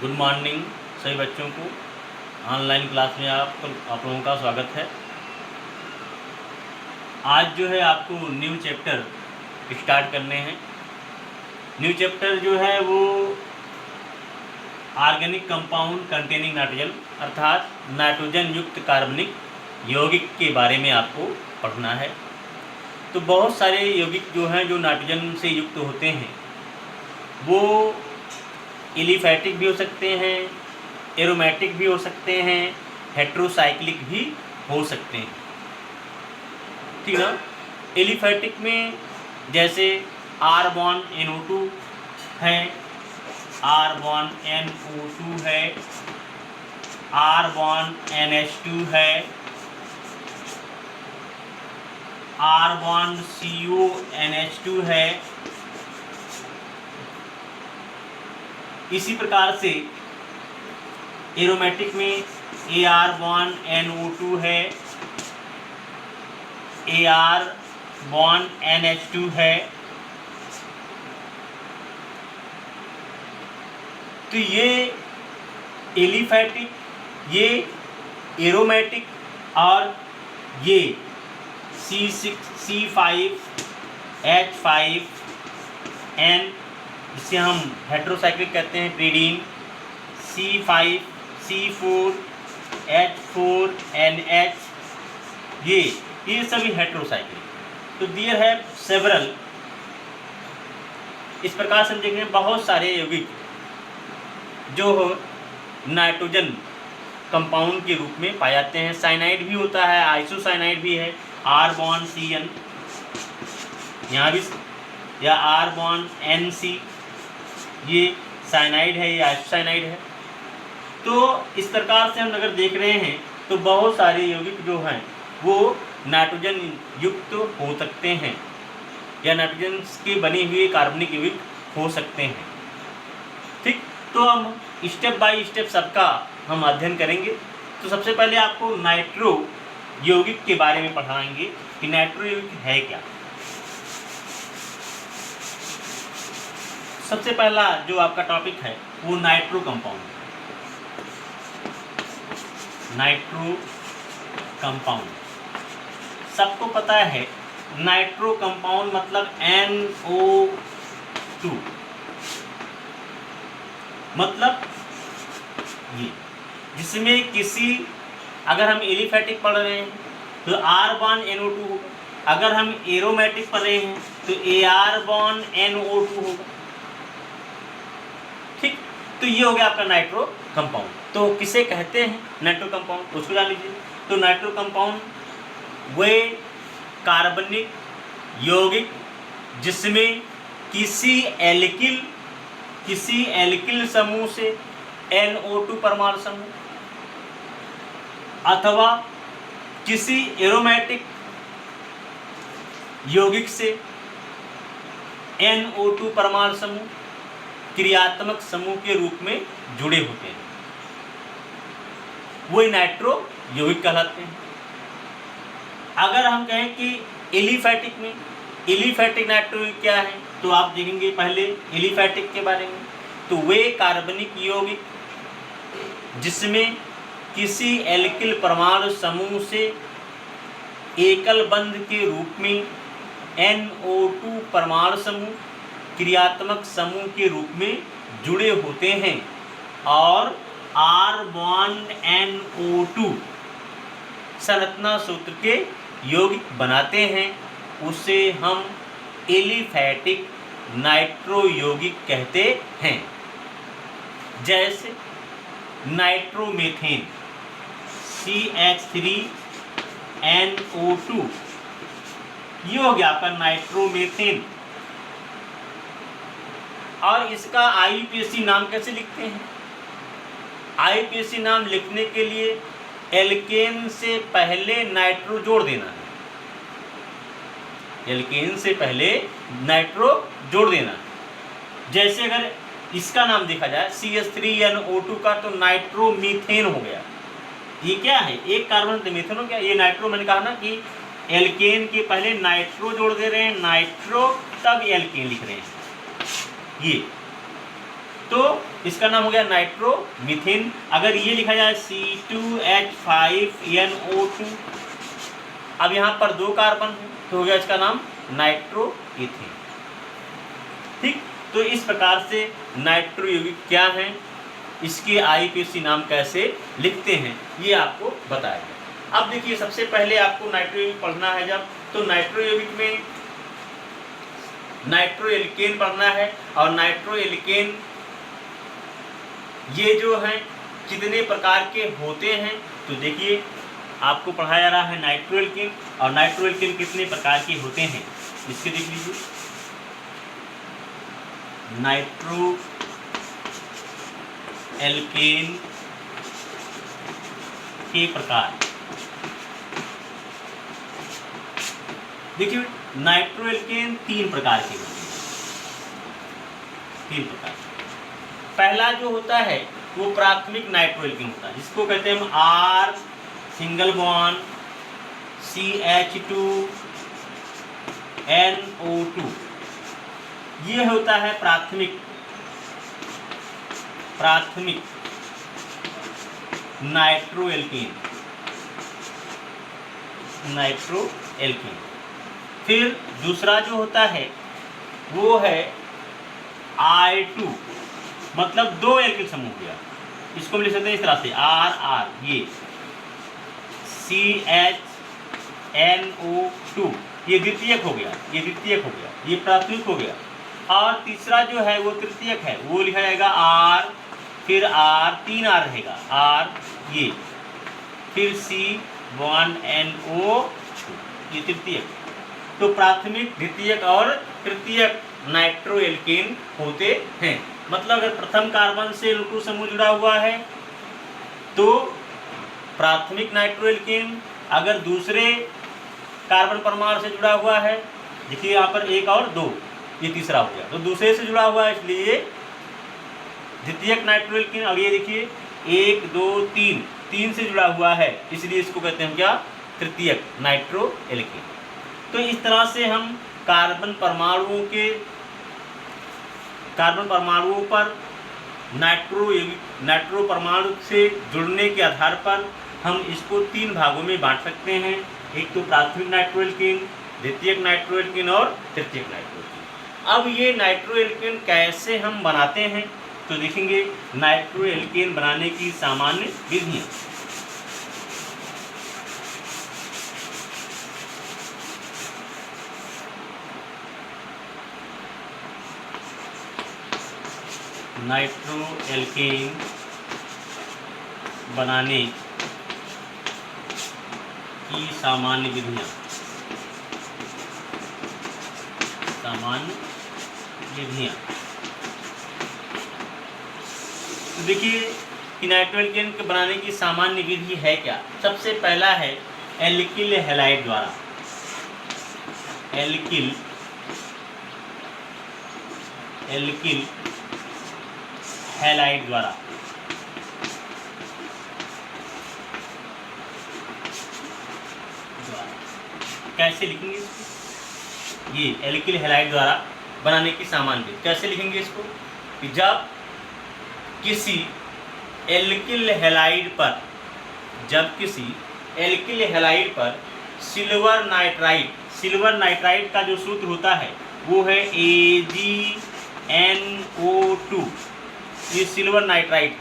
Good morning सभी बच्चों को। ऑनलाइन क्लास में आप लोगों का स्वागत है। आज जो है आपको न्यू चैप्टर स्टार्ट करने हैं। न्यू चैप्टर जो है वो ऑर्गेनिक कंपाउंड कंटेनिंग नाइट्रोजन अर्थात नाइट्रोजन युक्त कार्बनिक यौगिक के बारे में आपको पढ़ना है। तो बहुत सारे यौगिक जो हैं जो नाइट्रोजन से युक्त होते हैं वो एलिफैटिक भी हो सकते हैं, एरोमेटिक भी हो सकते हैं, हेट्रोसाइक्लिक भी हो सकते हैं। ठीक है ना। एलिफैटिक में जैसे R1NO2 है, R1NO2 है, R1NH2 है, R1CONH2 है। इसी प्रकार से एरोमेटिक में AR1NO2 है, AR1NH2 है। तो ये एलिफैटिक, ये एरोमेटिक और ये C5H5N जिसे हम हेट्रोसाइक्लिक कहते हैं, प्रीडीन, C5C4H4NH, ये सभी हेट्रोसाइक्लिक। तो दियर है सेवरल। इस प्रकार से हम देखेंगे बहुत सारे यौगिक जो नाइट्रोजन कंपाउंड के रूप में पाए जाते हैं। साइनाइड भी होता है, आइसोसाइनाइड भी है, R1CN यहाँ भी, या R1NC, ये साइनाइड है, ये आइसोसाइनाइड है। तो इस प्रकार से हम अगर देख रहे हैं तो बहुत सारे यौगिक जो हैं वो नाइट्रोजन युक्त हो सकते हैं या नाइट्रोजन के बने हुए कार्बनिक यौगिक हो सकते हैं। ठीक, तो हम स्टेप बाय स्टेप सबका हम अध्ययन करेंगे। तो सबसे पहले आपको नाइट्रो यौगिक के बारे में पढ़ाएंगे कि नाइट्रो यौगिक है क्या। सबसे पहला जो आपका टॉपिक है वो नाइट्रो कंपाउंड। नाइट्रो कंपाउंड सबको पता है। नाइट्रो कंपाउंड मतलब NO2, मतलब ये जिसमें किसी, अगर हम एलिफैटिक पढ़ रहे हैं तो R1NO2 होगा, अगर हम एरोमेटिक पढ़ रहे हैं तो AR1NO2 होगा। ठीक, तो ये हो गया आपका नाइट्रो कंपाउंड। तो किसे कहते हैं नाइट्रो कंपाउंड, उसको जान लीजिए। तो नाइट्रो कंपाउंड वे कार्बनिक यौगिक जिसमें किसी एल्किल समूह से NO2 परमाणु समूह अथवा किसी एरोमेटिक यौगिक से NO2 परमाणु समूह क्रियात्मक समूह के रूप में जुड़े होते हैं, वो नाइट्रो यौगिक कहलाते हैं। अगर हम कहें कि एलिफैटिक में, एलिफैटिक नाइट्रो यौगिक क्या है, तो आप देखेंगे पहले एलिफैटिक के बारे में। तो वे कार्बनिक यौगिक जिसमें किसी एल्किल परमाणु समूह से एकल बंध के रूप में NO2 परमाणु समूह क्रियात्मक समूह के रूप में जुड़े होते हैं और R1NO2 संरचना सूत्र के यौगिक बनाते हैं, उसे हम एलिफैटिक नाइट्रो यौगिक कहते हैं। जैसे नाइट्रोमेथेन CH3NO2, ये हो गया आपका नाइट्रोमेथेन। और इसका IUPAC नाम कैसे लिखते हैं? IUPAC नाम लिखने के लिए एल्केन से पहले नाइट्रो जोड़ देना है। एल्केन से पहले नाइट्रो जोड़ देना। जैसे अगर इसका नाम देखा जाए CH3NO2 का, तो नाइट्रोमीथेन हो गया। ये क्या है, एक कार्बन तो मीथेन हो गया। ये नाइट्रो, मैंने कहा ना कि एल्केन के पहले नाइट्रो जोड़ दे रहे हैं, नाइट्रो तब एल्केन लिख रहे हैं ये। तो इसका नाम हो गया नाइट्रोमीथेन। अगर ये लिखा जाए C2H5NO2, अब यहाँ पर 2 कार्बन है तो हो गया इसका नाम नाइट्रोइथेन। ठीक, तो इस प्रकार से नाइट्रो यौगिक क्या हैं, इसके IUPAC नाम कैसे लिखते हैं, ये आपको बताया गया। अब देखिए, सबसे पहले आपको नाइट्रो यौगिक पढ़ना है जब, तो नाइट्रो यौगिक में नाइट्रो एल्केन पढ़ना है। और नाइट्रो एल्केन ये जो हैं कितने प्रकार के होते हैं, तो देखिए आपको पढ़ाया जा रहा है नाइट्रो एल्केन, और नाइट्रो एल्केन कितने प्रकार के होते हैं इसके देख लीजिए। नाइट्रो एल्केन के प्रकार, देखिए नाइट्रो एल्केन 3 प्रकार के होते हैं, 3 प्रकार। पहला जो होता है वो प्राथमिक नाइट्रो एल्केन होता है, जिसको कहते हैं हम R सिंगल बॉन्ड CH2NO2, ये होता है प्राथमिक नाइट्रो एल्केन। फिर दूसरा जो होता है वो है I2, मतलब 2 एल्किल समूह हो गया, इसको हम लिख सकते हैं इस तरह से RR, ये CHNO2, ये द्वितीयक हो गया, ये प्राथमिक हो गया। और तीसरा जो है वो तृतीयक है, वो लिखा जाएगा R, फिर R, 3 R रहेगा, R ये, फिर C1NO2, ये तृतीयक। तो प्राथमिक, द्वितीयक और तृतीयक नाइट्रो एल्केन होते हैं। मतलब अगर प्रथम कार्बन से N2 समूह जुड़ा हुआ है तो प्राथमिक नाइट्रो एल्केन, अगर दूसरे कार्बन परमाणु से जुड़ा हुआ है, देखिए यहाँ पर 1 और 2, ये तीसरा हो गया, तो दूसरे से जुड़ा हुआ है इसलिए द्वितीयक नाइट्रो एल्केन। और ये देखिए 1 2 3 से जुड़ा हुआ है, इसलिए इसको कहते हैं क्या, तृतीयक नाइट्रो एल्केन। तो इस तरह से हम कार्बन परमाणुओं पर नाइट्रो परमाणु से जुड़ने के आधार पर हम इसको 3 भागों में बांट सकते हैं। एक तो प्राथमिक नाइट्रो एल्केन, द्वितीयक नाइट्रो एल्केन और तृतीयक नाइट्रो एल्केन। अब ये नाइट्रो एल्केन कैसे हम बनाते हैं, तो देखेंगे नाइट्रो एल्केन बनाने की सामान्य विधियाँ। नाइट्रो एल्केन बनाने की सामान्य विधियाँ। तो देखिए कि नाइट्रो एल्केन के बनाने की सामान्य विधि है क्या। सबसे पहला है एल्किल हैलाइड द्वारा। एल्किल हैलाइड द्वारा। कैसे लिखेंगे इसको, ये एल्किल हैलाइड द्वारा बनाने की सामान्य विधि। कैसे लिखेंगे इसको कि जब किसी एल्किल हैलाइड पर सिल्वर नाइट्राइड का जो सूत्र होता है वो है AgNO2, ये सिल्वर नाइट्राइड है।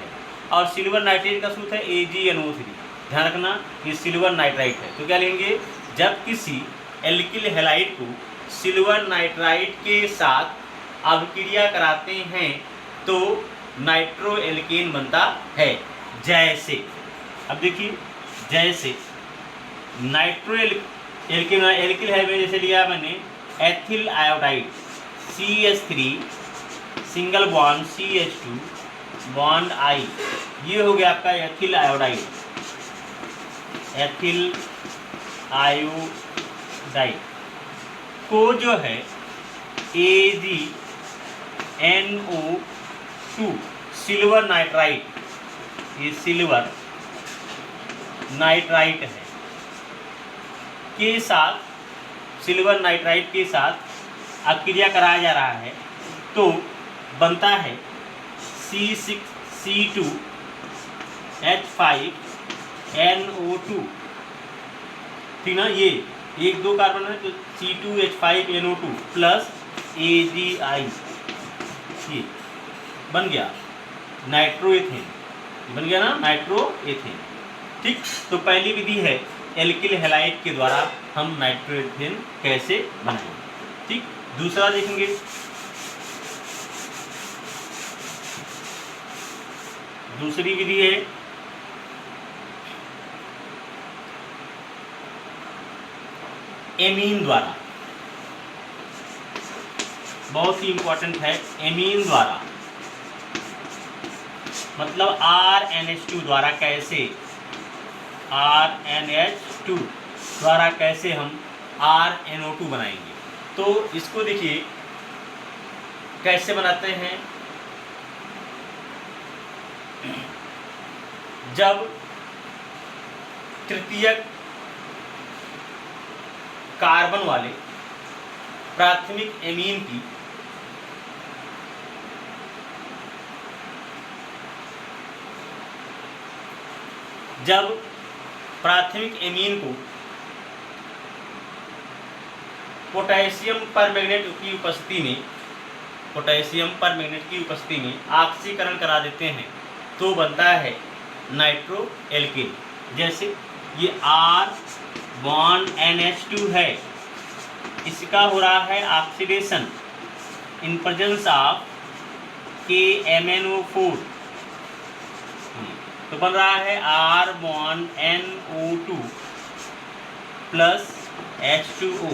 और सिल्वर नाइट्राइड का सूत्र है AgNO3, ध्यान रखना ये सिल्वर नाइट्राइड है। तो क्या लेंगे, जब किसी एल्किल हैलाइड को सिल्वर नाइट्राइड के साथ अभिक्रिया कराते हैं तो नाइट्रो एल्केन बनता है। जैसे अब देखिए, जैसे नाइट्रो एल्किल है, जैसे लिया मैंने ethyl iodide CH3 single bond CH2 bond I, ये हो गया आपका एथिल आयोडाइड। एथिल आयोडाइड को जो है AgNO2 सिल्वर नाइट्राइड, ये सिल्वर नाइट्राइड है, के साथ सिल्वर नाइट्राइड के साथ अभिक्रिया कराया जा रहा है तो बनता है C6C2H5NO2, ठीक ना, ये 1-2 कार्बन है तो C2H5NO2 प्लस AgI, ये बन गया नाइट्रोएथेन, बन गया ना नाइट्रोएथेन। ठीक, तो पहली विधि है एल्किल हैलाइड के द्वारा हम नाइट्रोएथेन कैसे बनाएंगे। ठीक, दूसरा देखेंगे, दूसरी विधि है एमीन द्वारा, बहुत ही इंपॉर्टेंट है, एमीन द्वारा मतलब RNH2 द्वारा कैसे, RNH2 द्वारा कैसे हम RNO2 बनाएंगे। तो इसको देखिए कैसे बनाते हैं। जब तृतीयक कार्बन वाले प्राथमिक एमीन की जब प्राथमिक एमीन को पोटेशियम परमैंगनेट की उपस्थिति में, पोटेशियम परमैंगनेट की उपस्थिति में ऑक्सीकरण करा देते हैं तो बनता है नाइट्रो एल्केन। जैसे ये R बॉन्ड NH2 है, इसका हो रहा है oxidation in presence of KMnO4, तो बन रहा है R bond NO2 plus H2O,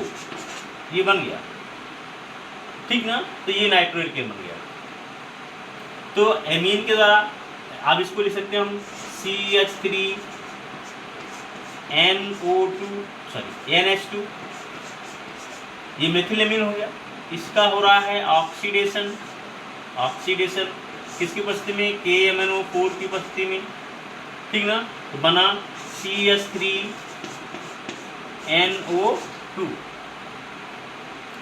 ये बन गया। ठीक ना, तो ये नाइट्रो एल्केन बन गया। तो एमीन के द्वारा आप इसको लिख सकते हैं हम NH2, ये मेथिल एमीन हो गया। इसका हो रहा है ऑक्सीडेशन, ऑक्सीडेशन किसकी उपस्थिति में, KMnO4 की उपस्थिति में। ठीक ना, तो बना CH3NO2,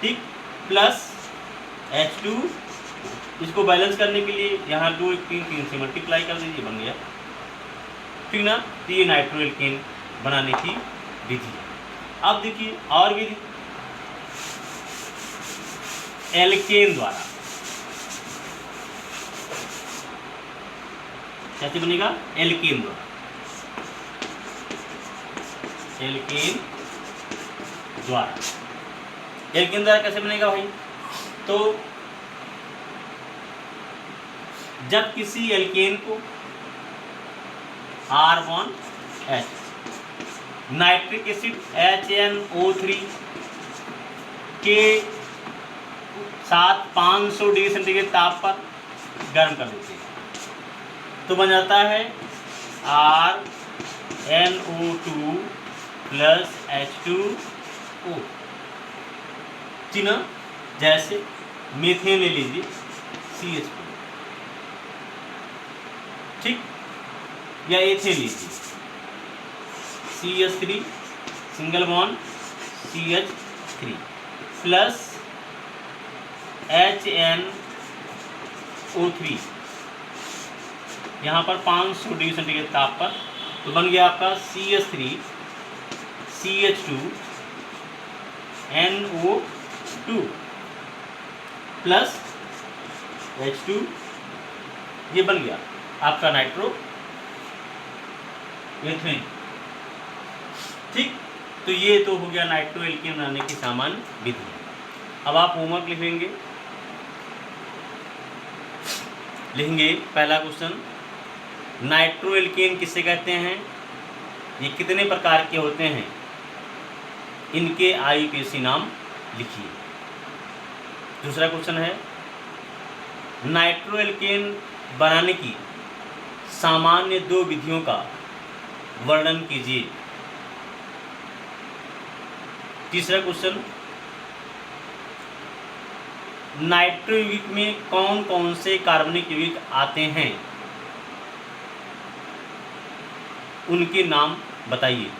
ठीक, प्लस H2, इसको बैलेंस करने के लिए यहाँ 2 1 3 3 से मल्टीप्लाई कर दीजिए, बन गया। ठीक ना, तो ये नाइट्रो एल्केन बनाने की विधि है। अब देखिए और विधि एल्केन द्वारा कैसे बनेगा, एल्केन द्वारा, एल्केन द्वारा, एल्केन द्वारा कैसे बनेगा भाई। तो जब किसी एल्केन को R bond H, nitric acid HNO3 के साथ 500 डिग्री सेंटीग्रेड ताप पर गर्म कर देते हैं तो बन जाता है RNO2 प्लस H2O, चिन्ह जैसे मीथेन ले लीजिए CH4, ठीक, या एथेन लीजिए CH3 single bond CH3 plus HNO3, यहाँ पर 500 डिग्री सेंटीग्रेड ताप पर, तो बन गया आपका CH3 CH2 NO2 plus H2, ये बन गया आपका नाइट्रो एथेन। ठीक, तो ये तो हो गया नाइट्रो एल्केन बनाने की सामान्य विधि। अब आप होमवर्क लिखेंगे, पहला क्वेश्चन, नाइट्रो एल्केन किसे कहते हैं, ये कितने प्रकार के होते हैं, इनके IUPAC नाम लिखिए। दूसरा क्वेश्चन है नाइट्रो एल्केन बनाने की सामान्य 2 विधियों का वर्णन कीजिए। तीसरा क्वेश्चन, नाइट्रो यौगिक में कौन कौन से कार्बनिक यौगिक आते हैं, उनके नाम बताइए।